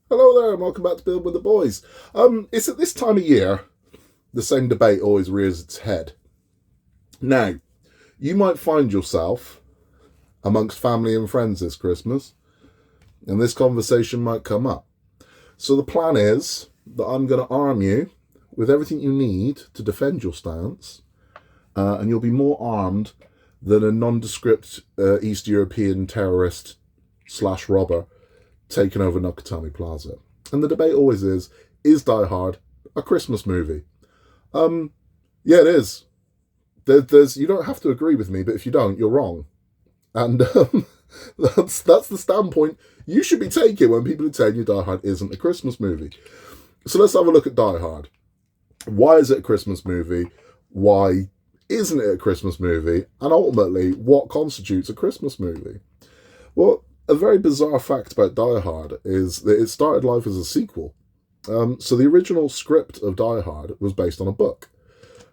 Hello there, and welcome back to Build with the Boys. It's at this time of year the same debate always rears its head. Now, you might find yourself amongst family and friends this Christmas, and this conversation might come up. So the plan is that I'm going to arm you with everything you need to defend your stance, and you'll be more armed than a nondescript East European terrorist slash robber taken over Nakatomi Plaza. And the debate always is Die Hard a Christmas movie? Yeah, it is. There's you don't have to agree with me, but if you don't, you're wrong. And that's the standpoint you should be taking when people are telling you Die Hard isn't a Christmas movie. So let's have a look at Die Hard. Why is it a Christmas movie? Why isn't it a Christmas movie? And ultimately, what constitutes a Christmas movie? Well, a very bizarre fact about Die Hard is that it started life as a sequel. So the original script of Die Hard was based on a book.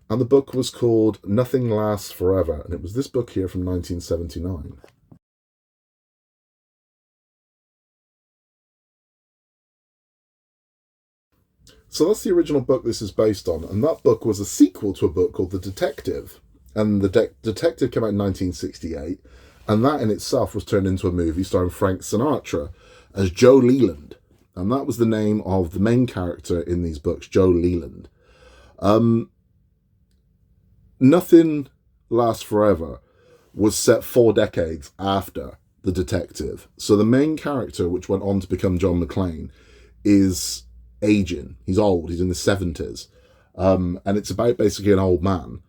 And the book was called Nothing Lasts Forever. And it was this book here from 1979. So that's the original book this is based on. And that book was a sequel to a book called The Detective. And The Detective came out in 1968. And that in itself was turned into a movie starring Frank Sinatra as Joe Leland. And that was the name of the main character in these books, Joe Leland. Nothing Lasts Forever was set 4 decades after The Detective. So the main character, which went on to become John McClane, is aging. He's old. He's in the 70s. And it's about basically an old man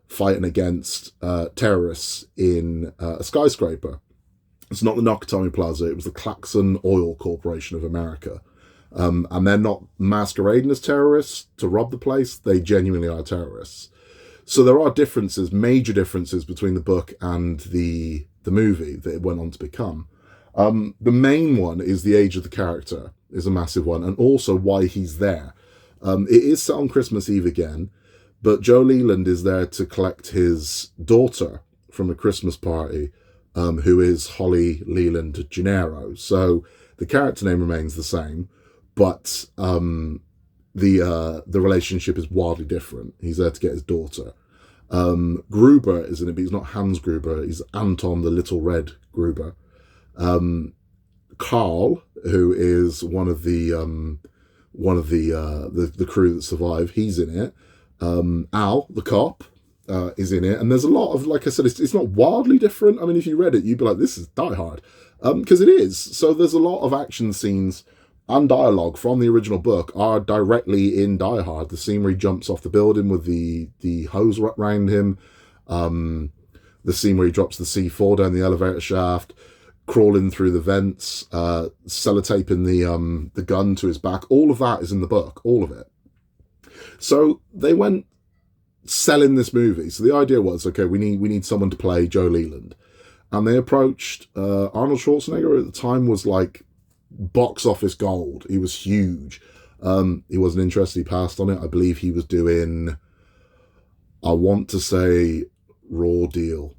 fighting against terrorists in a skyscraper. It's not the Nakatomi Plaza, it was the Claxon Oil Corporation of America. And they're not masquerading as terrorists to rob the place, they genuinely are terrorists. So there are differences, major differences between the book and the movie that it went on to become. The main one is the age of the character, is a massive one, and also why he's there. It is set on Christmas Eve again, but Joe Leland is there to collect his daughter from a Christmas party, who is Holly Leland Gennaro. So the character name remains the same, but the relationship is wildly different. He's there to get his daughter. Gruber is in it, but he's not Hans Gruber. He's Anton the Little Red Gruber. Carl, who is one of the crew that survive, he's in it. Al, the cop, is in it, and there's a lot of, like I said, it's not wildly different. I mean, if you read it, you'd be like, this is Die Hard, because it is. So there's a lot of action scenes and dialogue from the original book are directly in Die Hard. The scene where he jumps off the building with the hose around him, the scene where he drops the C4 down the elevator shaft, crawling through the vents, sellotaping the gun to his back. All of that is in the book, all of it. So they went selling this movie. So the idea was, okay, we need someone to play Joe Leland. And they approached Arnold Schwarzenegger, at the time was like box office gold. He was huge. He wasn't interested. He passed on it. I believe he was doing, I want to say, Raw Deal.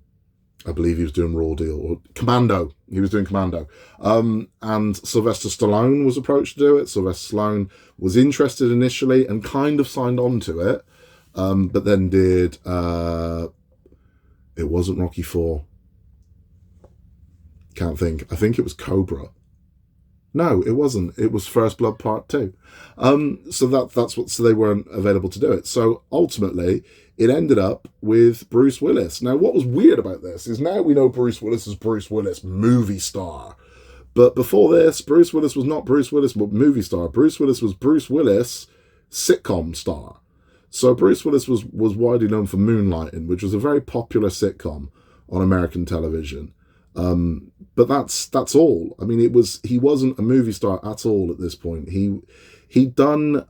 I believe he was doing Raw Deal or Commando. He was doing Commando. And Sylvester Stallone was approached to do it. Sylvester Stallone was interested initially and kind of signed on to it, but then did, it wasn't Rocky 4. Can't think. I think it was Cobra. No, it wasn't. It was First Blood Part 2. So they weren't available to do it. So ultimately, it ended up with Bruce Willis. Now, what was weird about this is now we know Bruce Willis as Bruce Willis, movie star. But before this, Bruce Willis was not Bruce Willis, but movie star. Bruce Willis was Bruce Willis, sitcom star. So Bruce Willis was widely known for Moonlighting, which was a very popular sitcom on American television. But that's all. I mean, he wasn't a movie star at all at this point. He'd done,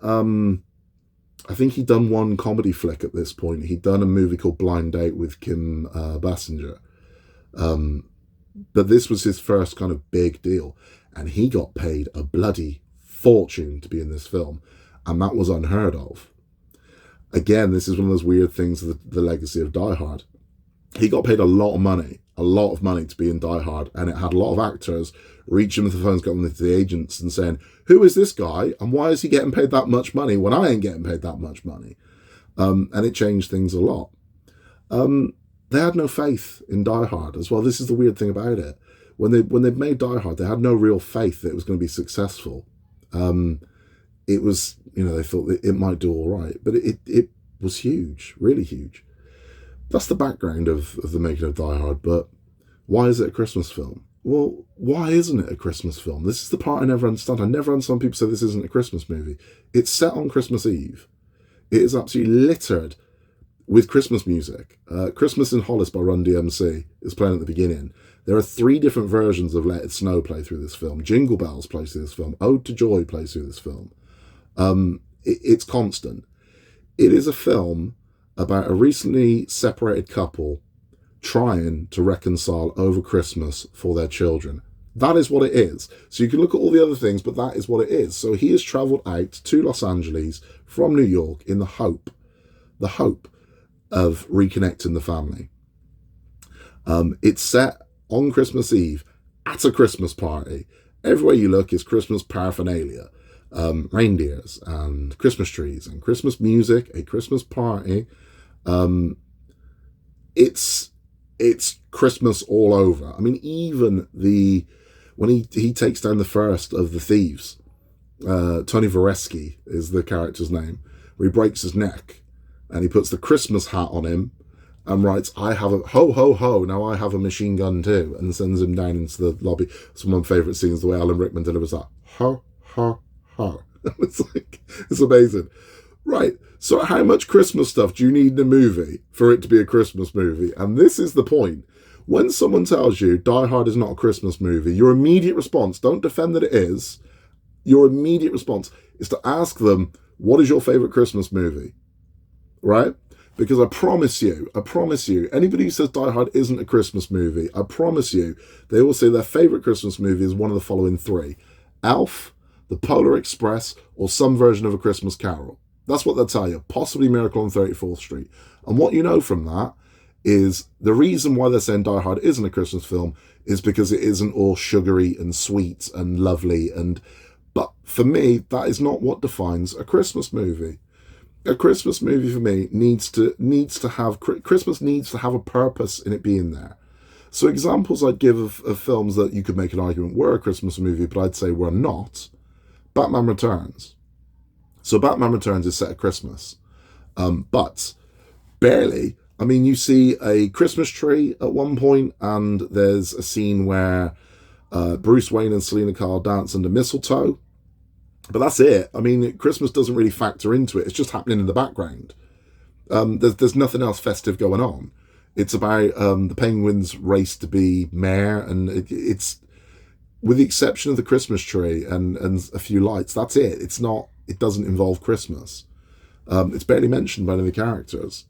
I think he'd done one comedy flick at this point. He'd done a movie called Blind Date with Kim Basinger. But this was his first kind of big deal. And he got paid a bloody fortune to be in this film. And that was unheard of. Again, this is one of those weird things of the legacy of Die Hard. He got paid a lot of money. a lot of money to be in Die Hard, and it had a lot of actors reaching with the phones, going to the agents and saying, who is this guy and why is he getting paid that much money when I ain't getting paid that much money? And it changed things a lot. They had no faith in Die Hard as well. This is the weird thing about it. When they made Die Hard, they had no real faith that it was going to be successful. It was, they thought that it might do all right, but it was huge, really huge. That's the background of the making of Die Hard. But why is it a Christmas film? Well, why isn't it a Christmas film? This is the part I never understand. I never understand people say this isn't a Christmas movie. It's set on Christmas Eve. It is absolutely littered with Christmas music. Christmas in Hollis by Run DMC is playing at the beginning. There are 3 different versions of Let It Snow play through this film. Jingle Bells plays through this film. Ode to Joy plays through this film. It's constant. It is a film about a recently separated couple trying to reconcile over Christmas for their children. That is what it is. So you can look at all the other things, but that is what it is. So he has travelled out to Los Angeles from New York in the hope of reconnecting the family. It's set on Christmas Eve at a Christmas party. Everywhere you look is Christmas paraphernalia. Reindeers and Christmas trees and Christmas music, a Christmas party. It's Christmas all over. I mean, even when he takes down the first of the thieves, Tony Vareski is the character's name, where he breaks his neck and he puts the Christmas hat on him and writes, I have a ho, ho, ho, now I have a machine gun too, and sends him down into the lobby. Some of my favourite scenes, the way Alan Rickman delivers that. Ho, ho, ho. It's amazing. Right, so how much Christmas stuff do you need in a movie for it to be a Christmas movie? And this is the point. When someone tells you Die Hard is not a Christmas movie, your immediate response, don't defend that it is, your immediate response is to ask them, what is your favourite Christmas movie? Right? Because I promise you, anybody who says Die Hard isn't a Christmas movie, I promise you, they will say their favourite Christmas movie is one of the following 3. Elf, The Polar Express, or some version of A Christmas Carol. That's what they'll tell you. Possibly Miracle on 34th Street. And what you know from that is the reason why they're saying Die Hard isn't a Christmas film is because it isn't all sugary and sweet and lovely. But for me, that is not what defines a Christmas movie. A Christmas movie for me Christmas needs to have a purpose in it being there. So examples I'd give of films that you could make an argument were a Christmas movie, but I'd say were not. Batman Returns. So Batman Returns is set at Christmas. But barely. I mean, you see a Christmas tree at one point, and there's a scene where Bruce Wayne and Selena Kyle dance under mistletoe. But that's it. I mean, Christmas doesn't really factor into it. It's just happening in the background. There's nothing else festive going on. It's about the Penguins' race to be mayor, and it's with the exception of the Christmas tree and a few lights. That's it. It doesn't involve Christmas. It's barely mentioned by any of the characters.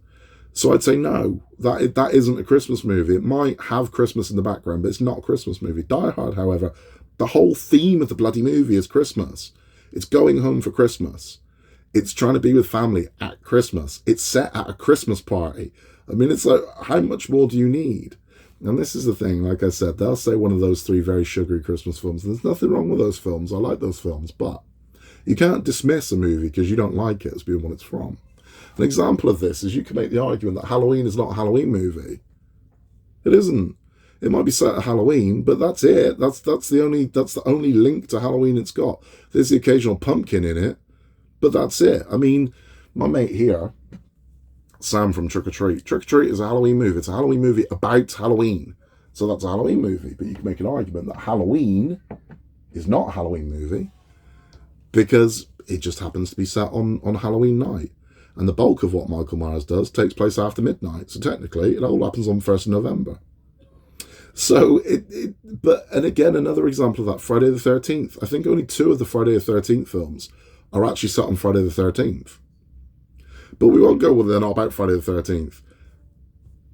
So I'd say no, that isn't a Christmas movie. It might have Christmas in the background, but it's not a Christmas movie. Die Hard, however, the whole theme of the bloody movie is Christmas. It's going home for Christmas. It's trying to be with family at Christmas. It's set at a Christmas party. I mean, it's like, how much more do you need? And this is the thing, like I said, they'll say one of those 3 very sugary Christmas films. There's nothing wrong with those films. I like those films, but you can't dismiss a movie because you don't like it as being what it's from. An example of this is you can make the argument that Halloween is not a Halloween movie. It isn't. It might be set at Halloween, but that's it. That's the only link to Halloween it's got. There's the occasional pumpkin in it, but that's it. I mean, my mate here, Sam from Trick or Treat. Trick or Treat is a Halloween movie. It's a Halloween movie about Halloween. So that's a Halloween movie. But you can make an argument that Halloween is not a Halloween movie because it just happens to be set on Halloween night. And the bulk of what Michael Myers does takes place after midnight. So technically, it all happens on 1st of November. So, and again, another example of that, Friday the 13th. I think only 2 of the Friday the 13th films are actually set on Friday the 13th. But we won't go, well, they're not about Friday the 13th.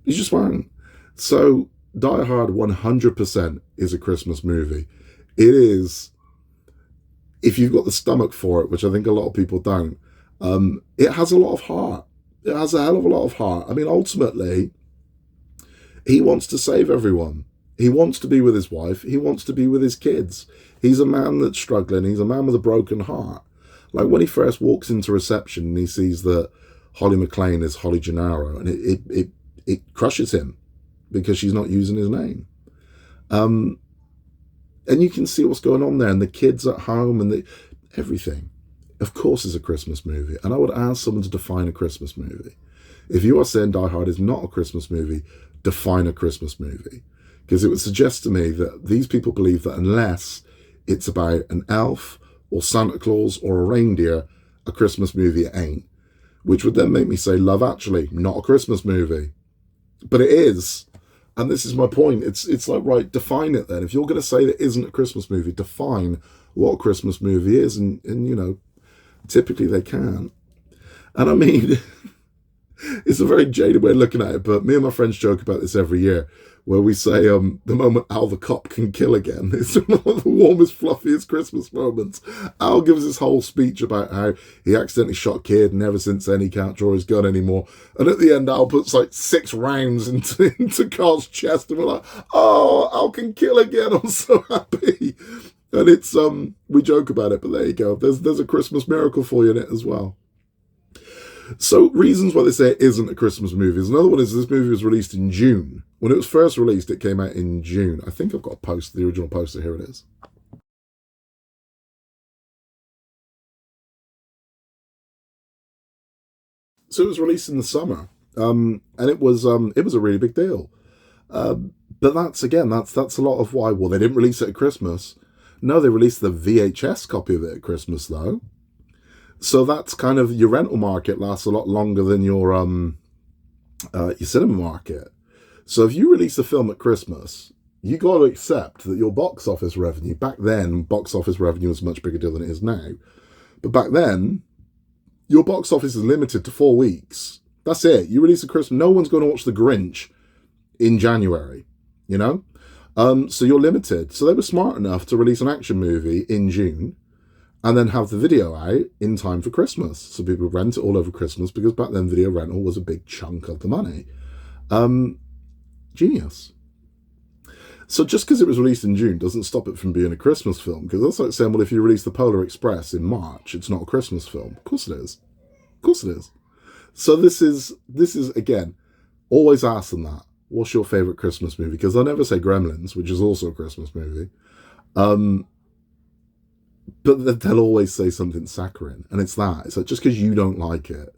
You just won't. So, Die Hard 100% is a Christmas movie. It is, if you've got the stomach for it, which I think a lot of people don't, it has a lot of heart. It has a hell of a lot of heart. I mean, ultimately, He wants to save everyone. He wants to be with his wife. He wants to be with his kids. He's a man that's struggling. He's a man with a broken heart. Like when he first walks into reception and he sees that Holly McClane is Holly Gennaro, and it crushes him because she's not using his name. And you can see what's going on there, and the kids at home, and everything. Of course it's a Christmas movie, and I would ask someone to define a Christmas movie. If you are saying Die Hard is not a Christmas movie, define a Christmas movie. Because it would suggest to me that these people believe that unless it's about an elf or Santa Claus or a reindeer, a Christmas movie ain't. Which would then make me say Love Actually, not a Christmas movie. But it is. And this is my point. It's like, right, define it then. If you're going to say that isn't a Christmas movie, define what a Christmas movie is. And you know, typically they can't. And I mean, it's a very jaded way of looking at it, but me and my friends joke about this every year, where we say the moment Al the cop can kill again. It's one of the warmest, fluffiest Christmas moments. Al gives this whole speech about how he accidentally shot a kid, and ever since then he can't draw his gun anymore. And at the end, Al puts like 6 rounds into Carl's chest, and we're like, oh, Al can kill again. I'm so happy. And it's we joke about it, but there you go. There's a Christmas miracle for you in it as well. So reasons why they say it isn't a Christmas movie. Another one is this movie was released in June. When it was first released, it came out in June. I think I've got a poster, the original poster. Here it is. So it was released in the summer, and it was a really big deal. But that's a lot of why. Well, they didn't release it at Christmas. No, they released the VHS copy of it at Christmas though. So that's kind of, your rental market lasts a lot longer than your cinema market. So if you release a film at Christmas, you got to accept that your box office revenue, back then, box office revenue was a much bigger deal than it is now. But back then, your box office is limited to 4 weeks. That's it. You release a Christmas, no one's going to watch The Grinch in January, you know? So you're limited. So they were smart enough to release an action movie in June, and then have the video out in time for Christmas. So people rent it all over Christmas, because back then video rental was a big chunk of the money. Genius. So just because it was released in June doesn't stop it from being a Christmas film. Because that's like saying, well, if you release The Polar Express in March, it's not a Christmas film. Of course it is. Of course it is. So this is again, always ask them that. What's your favourite Christmas movie? Because they'll never say Gremlins, which is also a Christmas movie. But they'll always say something saccharine. And it's that. It's like, just because you don't like it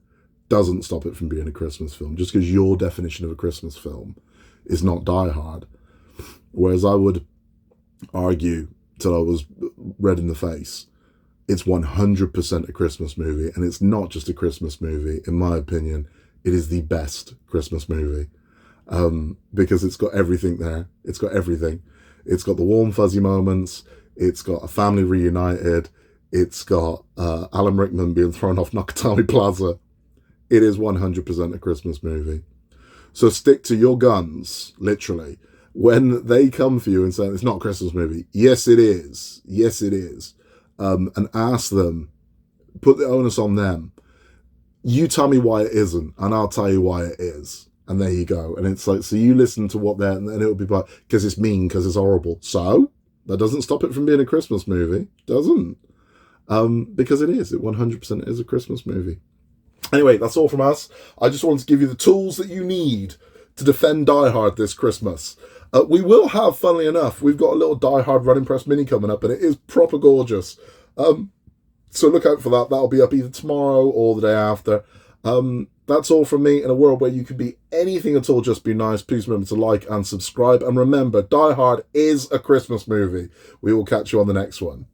doesn't stop it from being a Christmas film. Just because your definition of a Christmas film is not Die Hard. Whereas I would argue, till I was red in the face, it's 100% a Christmas movie. And it's not just a Christmas movie. In my opinion, it is the best Christmas movie. Because it's got everything there. It's got everything. It's got the warm, fuzzy moments. It's got a family reunited. It's got Alan Rickman being thrown off Nakatomi Plaza. It is 100% a Christmas movie. So stick to your guns, literally. When they come for you and say, it's not a Christmas movie, yes, it is. Yes, it is. And ask them, put the onus on them. You tell me why it isn't, and I'll tell you why it is. And there you go. And it's like, so you listen to what they're, and it'll be like, because it's mean, because it's horrible. So that doesn't stop it from being a Christmas movie. Doesn't. Because it is. It 100% is a Christmas movie. Anyway, that's all from us. I just wanted to give you the tools that you need to defend Die Hard this Christmas. We will have, funnily enough, we've got a little Die Hard Running Press mini coming up, and it is proper gorgeous. So look out for that. That'll be up either tomorrow or the day after. That's all from me. In a world where you can be anything at all, just be nice. Please remember to like and subscribe. And remember, Die Hard is a Christmas movie. We will catch you on the next one.